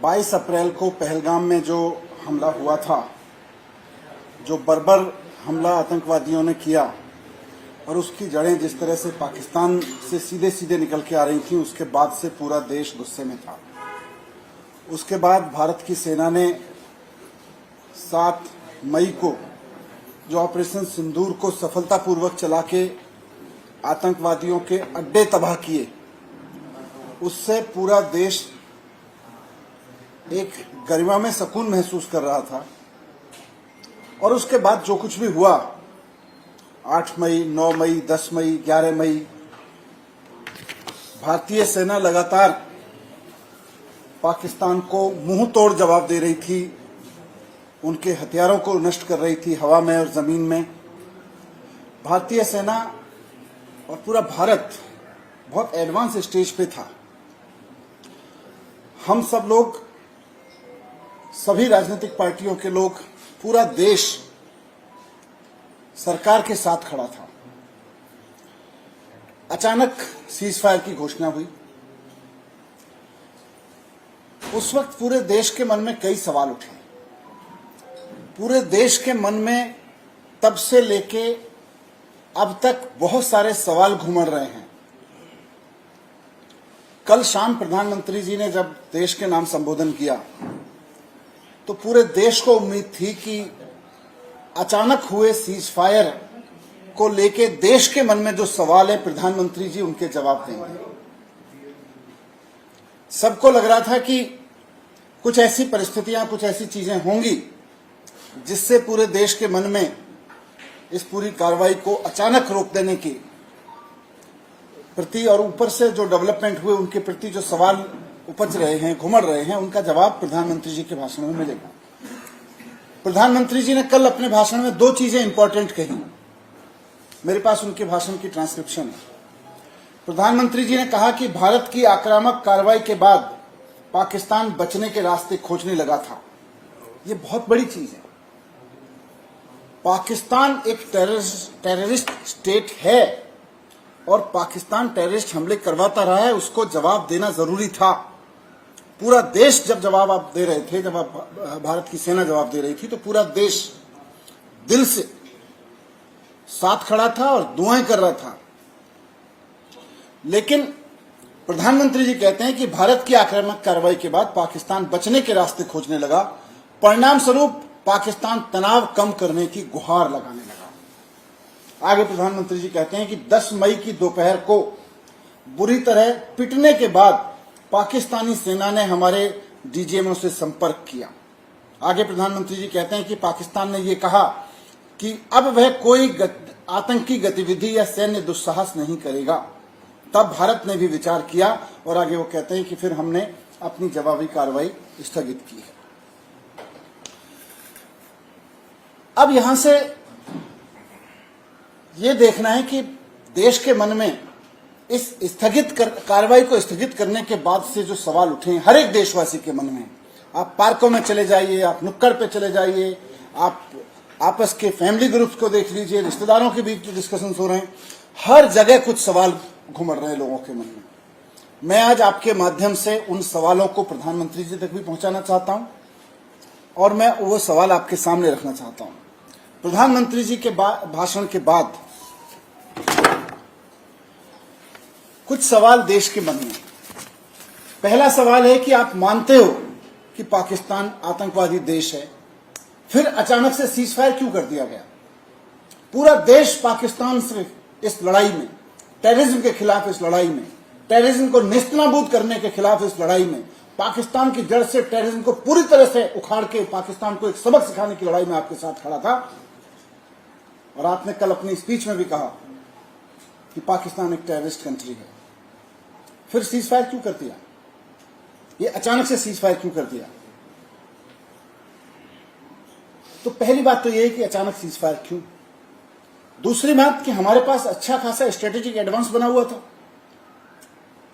22 अप्रैल को पहलगाम में जो हमला हुआ था, जो बर्बर हमला आतंकवादियों ने किया और उसकी जड़ें जिस तरह से पाकिस्तान से सीधे सीधे निकल के आ रही थी, उसके बाद से पूरा देश गुस्से में था। उसके बाद भारत की सेना ने 7 मई को जो ऑपरेशन सिंदूर को सफलतापूर्वक चला के आतंकवादियों के अड्डे तबाह किए, उससे पूरा देश एक गरिमा में सुकून महसूस कर रहा था। और उसके बाद जो कुछ भी हुआ, 8 मई, 9 मई, 10 मई, 11 मई, भारतीय सेना लगातार पाकिस्तान को मुंह तोड़ जवाब दे रही थी, उनके हथियारों को नष्ट कर रही थी हवा में और जमीन में। भारतीय सेना और पूरा भारत बहुत एडवांस स्टेज पे था। हम सब लोग, सभी राजनीतिक पार्टियों के लोग, पूरा देश सरकार के साथ खड़ा था। अचानक सीज फायर की घोषणा हुई। उस वक्त पूरे देश के मन में कई सवाल उठे। पूरे देश के मन में तब से लेके अब तक बहुत सारे सवाल घूमर रहे हैं। कल शाम प्रधानमंत्री जी ने जब देश के नाम संबोधन किया तो पूरे देश को उम्मीद थी कि अचानक हुए सीज फायर को लेके देश के मन में जो सवाल है, प्रधानमंत्री जी उनके जवाब देंगे। सबको लग रहा था कि कुछ ऐसी परिस्थितियां, कुछ ऐसी चीजें होंगी जिससे पूरे देश के मन में इस पूरी कार्रवाई को अचानक रोक देने की प्रति और ऊपर से जो डेवलपमेंट हुए उनके प्रति जो सवाल उपज रहे हैं, घुमड़ रहे हैं, उनका जवाब प्रधानमंत्री जी के भाषण में मिलेगा। प्रधानमंत्री जी ने कल अपने भाषण में 2 चीजें इंपॉर्टेंट कही। मेरे पास उनके भाषण की ट्रांसक्रिप्शन है। प्रधानमंत्री जी ने कहा कि भारत की आक्रामक कार्रवाई के बाद पाकिस्तान बचने के रास्ते खोजने लगा था। ये बहुत बड़ी चीज है। पाकिस्तान एक टेररिस्ट स्टेट है और पाकिस्तान टेररिस्ट हमले करवाता रहा है, उसको जवाब देना जरूरी था। पूरा देश जब जवाब आप दे रहे थे, जब भारत की सेना जवाब दे रही थी, तो पूरा देश दिल से साथ खड़ा था और दुआएं कर रहा था। लेकिन प्रधानमंत्री जी कहते हैं कि भारत की आक्रामक कार्रवाई के बाद पाकिस्तान बचने के रास्ते खोजने लगा। परिणाम स्वरूप पाकिस्तान तनाव कम करने की गुहार लगाने लगा। आगे प्रधानमंत्री जी कहते हैं कि 10 मई की दोपहर को बुरी तरह पिटने के बाद पाकिस्तानी सेना ने हमारे डीजीएमओ से संपर्क किया। आगे प्रधानमंत्री जी कहते हैं कि पाकिस्तान ने यह कहा कि अब वह कोई आतंकी गतिविधि या सैन्य दुस्साहस नहीं करेगा। तब भारत ने भी विचार किया और आगे वो कहते हैं कि फिर हमने अपनी जवाबी कार्रवाई स्थगित की है। अब यहां से ये देखना है कि देश के मन में इस कार्रवाई को स्थगित करने के बाद से जो सवाल उठे हैं हर एक देशवासी के मन में। आप पार्कों में चले जाइए, आप नुक्कड़ पे चले जाइए, आप आपस के फैमिली ग्रुप्स को देख लीजिए, रिश्तेदारों के बीच जो डिस्कशंस हो रहे हैं, हर जगह कुछ सवाल घुमड़ रहे हैं लोगों के मन में। मैं आज आपके माध्यम से उन सवालों को प्रधानमंत्री जी तक भी पहुंचाना चाहता हूं और मैं वो सवाल आपके सामने रखना चाहता हूं। प्रधानमंत्री जी के भाषण के बाद कुछ सवाल देश के मन में। पहला सवाल है कि आप मानते हो कि पाकिस्तान आतंकवादी देश है, फिर अचानक से सीज फायर क्यों कर दिया गया? पूरा देश पाकिस्तान से इस लड़ाई में, टेररिज्म के खिलाफ इस लड़ाई में, टेररिज्म को नेस्तनाबूद करने के खिलाफ इस लड़ाई में, पाकिस्तान की जड़ से टेररिज्म को पूरी तरह से उखाड़ के पाकिस्तान को एक सबक सिखाने की लड़ाई में आपके साथ खड़ा था। और आपने कल अपनी स्पीच में भी कहा कि पाकिस्तान एक टेररिस्ट कंट्री है। फिर सीज फायर क्यों कर दिया? ये अचानक से सीज फायर क्यों कर दिया? तो पहली बात तो ये है कि अचानक सीज फायर क्यों। दूसरी बात कि हमारे पास अच्छा खासा स्ट्रेटेजिक एडवांस बना हुआ था।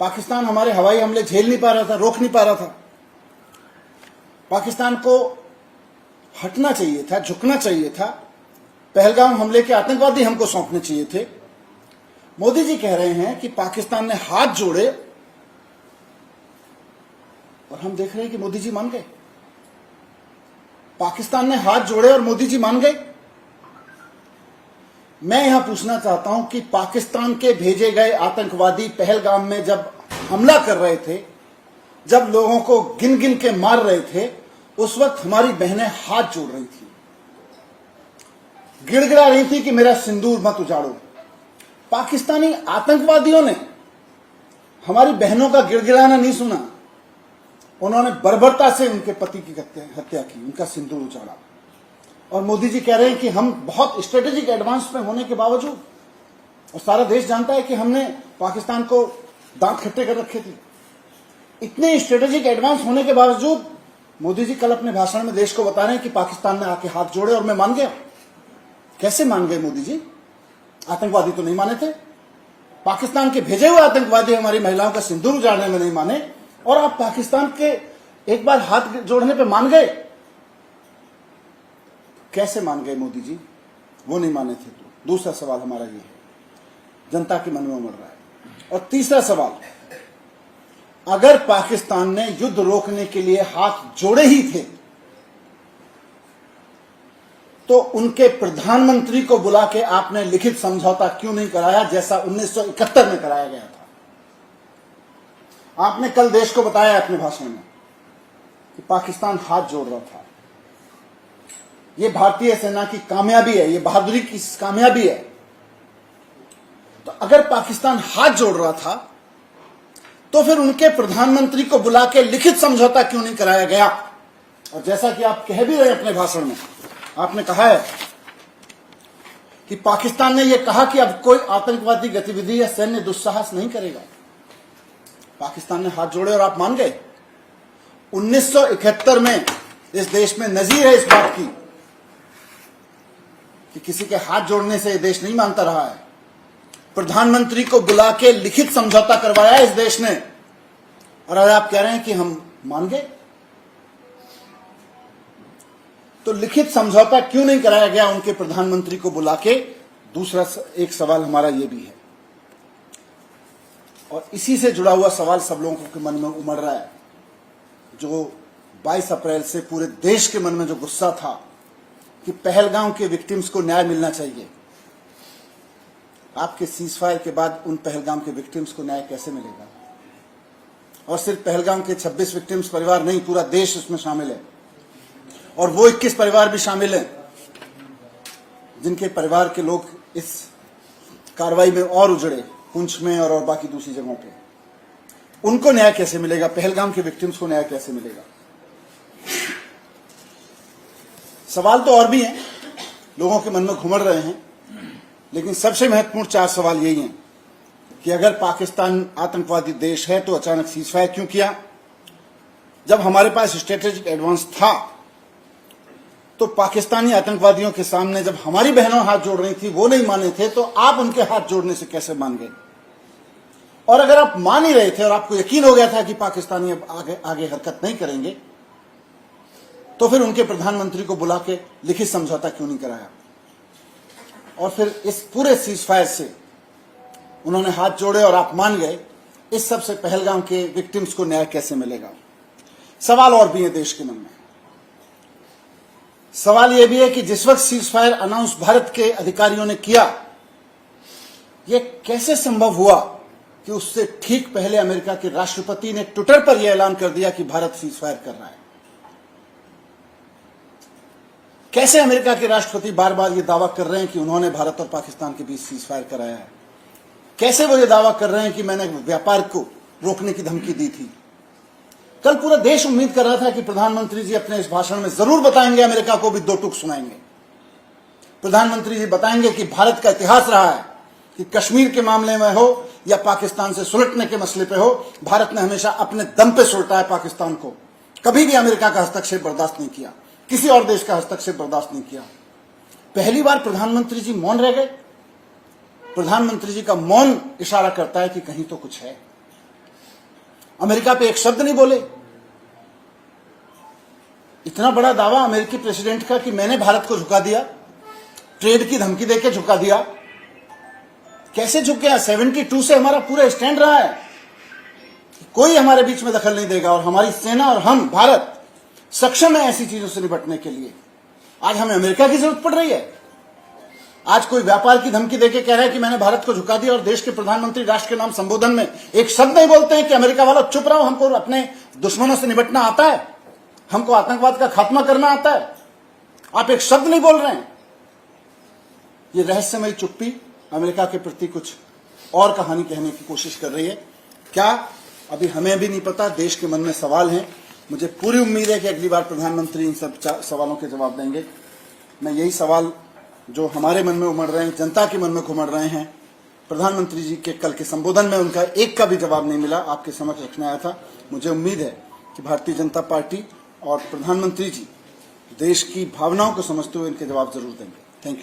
पाकिस्तान हमारे हवाई हमले झेल नहीं पा रहा था, रोक नहीं पा रहा था। पाकिस्तान को हटना चाहिए था, झुकना चाहिए था। पहलगाम हमले के आतंकवादी हमको सौंपने चाहिए थे। मोदी जी कह रहे हैं कि पाकिस्तान ने हाथ जोड़े और हम देख रहे हैं कि मोदी जी मान गए। पाकिस्तान ने हाथ जोड़े और मोदी जी मान गए। मैं यहां पूछना चाहता हूं कि पाकिस्तान के भेजे गए आतंकवादी पहलगाम में जब हमला कर रहे थे, जब लोगों को गिन गिन के मार रहे थे, उस वक्त हमारी बहनें हाथ जोड़ रही थी, गिड़गिड़ा रही थी कि मेरा सिंदूर मत उजाड़ो। पाकिस्तानी आतंकवादियों ने हमारी बहनों का गिड़गिड़ाना नहीं सुना, उन्होंने बर्बरता से उनके पति की हत्या की, उनका सिंदूर उजाड़ा। और मोदी जी कह रहे हैं कि हम बहुत स्ट्रेटेजिक एडवांस में होने के बावजूद, और सारा देश जानता है कि हमने पाकिस्तान को दांत खट्टे कर रखे थे, इतने स्ट्रेटेजिक एडवांस होने के बावजूद मोदी जी कल अपने भाषण में देश को बता रहे हैं कि पाकिस्तान ने आके हाथ जोड़े और मैं मान गया। कैसे मान गए मोदी जी? आतंकवादी तो नहीं माने थे। पाकिस्तान के भेजे हुए आतंकवादी हमारी महिलाओं का सिंदूर उजाड़ने में नहीं माने, और आप पाकिस्तान के एक बार हाथ जोड़ने पे मान गए। कैसे मान गए मोदी जी? वो नहीं माने थे तो। दूसरा सवाल हमारा ये है, जनता के मन में उमड़ रहा है। और तीसरा सवाल, अगर पाकिस्तान ने युद्ध रोकने के लिए हाथ जोड़े ही थे तो उनके प्रधानमंत्री को बुला के आपने लिखित समझौता क्यों नहीं कराया, जैसा 1971 में कराया गया था? आपने कल देश को बताया अपने भाषण में कि पाकिस्तान हाथ जोड़ रहा था। ये भारतीय सेना की कामयाबी है, ये बहादुरी की कामयाबी है। तो अगर पाकिस्तान हाथ जोड़ रहा था तो फिर उनके प्रधानमंत्री को बुला के लिखित समझौता क्यों नहीं कराया गया? और जैसा कि आप कह भी रहे हैं अपने भाषण में, आपने कहा है कि पाकिस्तान ने यह कहा कि अब कोई आतंकवादी गतिविधि या सैन्य दुस्साहस नहीं करेगा। पाकिस्तान ने हाथ जोड़े और आप मान गए। 1971 में इस देश में नजीर है इस बात की कि किसी के हाथ जोड़ने से यह देश नहीं मानता रहा है। प्रधानमंत्री को बुला के लिखित समझौता करवाया इस देश ने, और आज आप कह रहे हैं कि हम मान गए। तो लिखित समझौता क्यों नहीं कराया गया उनके प्रधानमंत्री को बुला के? दूसरा एक सवाल हमारा यह भी है, और इसी से जुड़ा हुआ सवाल सब लोगों के मन में उमड़ रहा है। जो 22 अप्रैल से पूरे देश के मन में जो गुस्सा था कि पहलगाम के विक्टिम्स को न्याय मिलना चाहिए, आपके सीजफायर के बाद उन पहलगाम के विक्टिम्स को न्याय कैसे मिलेगा? और सिर्फ पहलगाम के 26 विक्टिम्स परिवार नहीं, पूरा देश उसमें शामिल है, और वो 21 परिवार भी शामिल हैं जिनके परिवार के लोग इस कार्रवाई में और उजड़े, पुंछ में और बाकी दूसरी जगहों पे। उनको न्याय कैसे मिलेगा? पहलगाम के विक्टिम्स को न्याय कैसे मिलेगा? सवाल तो और भी हैं, लोगों के मन में घुमड़ रहे हैं, लेकिन सबसे महत्वपूर्ण 4 सवाल यही हैं कि अगर पाकिस्तान आतंकवादी देश है तो अचानक सीजफायर क्यों किया? जब हमारे पास स्ट्रेटेजिक एडवांस था तो पाकिस्तानी आतंकवादियों के सामने जब हमारी बहनों हाथ जोड़ रही थी, वो नहीं माने थे, तो आप उनके हाथ जोड़ने से कैसे मान गए? और अगर आप मान ही रहे थे और आपको यकीन हो गया था कि पाकिस्तानी अब आगे हरकत नहीं करेंगे, तो फिर उनके प्रधानमंत्री को बुला के लिखित समझौता क्यों नहीं कराया? और फिर इस पूरे सीजफायर से उन्होंने हाथ जोड़े और आप मान गए, इस सब से पहलगाम के विक्टिम्स को न्याय कैसे मिलेगा? सवाल और भी है देश के मन में। सवाल यह भी है कि जिस वक्त सीजफायर अनाउंस भारत के अधिकारियों ने किया, यह कैसे संभव हुआ कि उससे ठीक पहले अमेरिका के राष्ट्रपति ने ट्विटर पर यह ऐलान कर दिया कि भारत सीजफायर कर रहा है? कैसे अमेरिका के राष्ट्रपति बार बार यह दावा कर रहे हैं कि उन्होंने भारत और पाकिस्तान के बीच सीजफायर कराया है? कैसे वो ये दावा कर रहे हैं कि मैंने व्यापार को रोकने की धमकी दी थी? कल पूरा देश उम्मीद कर रहा था कि प्रधानमंत्री जी अपने इस भाषण में जरूर बताएंगे, अमेरिका को भी 2 टूक सुनाएंगे। प्रधानमंत्री जी बताएंगे कि भारत का इतिहास रहा है कि कश्मीर के मामले में हो या पाकिस्तान से सुलटने के मसले पे हो, भारत ने हमेशा अपने दम पे सुलटा है पाकिस्तान को। कभी भी अमेरिका का हस्तक्षेप बर्दाश्त नहीं किया, किसी और देश का हस्तक्षेप बर्दाश्त नहीं किया। पहली बार प्रधानमंत्री जी मौन रह गए। प्रधानमंत्री जी का मौन इशारा करता है कि कहीं तो कुछ है। अमेरिका पे एक शब्द नहीं बोले। इतना बड़ा दावा अमेरिकी प्रेसिडेंट का कि मैंने भारत को झुका दिया, ट्रेड की धमकी देके झुका दिया। कैसे झुक गया? 72 से हमारा पूरा स्टैंड रहा है। कोई हमारे बीच में दखल नहीं देगा और हमारी सेना और हम भारत सक्षम है ऐसी चीजों से निपटने के लिए। आज हमें अमेरिका की जरूरत पड़ रही है। आज कोई व्यापार की धमकी देके कह रहा है कि मैंने भारत को झुका दिया और देश के प्रधानमंत्री राष्ट्र के नाम संबोधन में एक शब्द नहीं बोलते हैं कि अमेरिका वालों चुप रहो, हमको अपने दुश्मनों से निपटना आता है, हमको आतंकवाद का खात्मा करना आता है। आप एक शब्द नहीं बोल रहे हैं। ये रहस्यमयी चुप्पी अमेरिका के प्रति कुछ और कहानी कहने की कोशिश कर रही है। क्या अभी हमें भी नहीं पता, देश के मन में सवाल हैं। मुझे पूरी उम्मीद है कि अगली बार प्रधानमंत्री इन सब सवालों के जवाब देंगे। मैं यही सवाल जो हमारे मन में उमड़ रहे हैं, जनता के मन में घुमड़ रहे हैं, प्रधानमंत्री जी के कल के संबोधन में उनका एक का भी जवाब नहीं मिला, आपके समक्ष रखने आया था। मुझे उम्मीद है कि भारतीय जनता पार्टी और प्रधानमंत्री जी देश की भावनाओं को समझते हुए इनके जवाब जरूर देंगे। Thank you.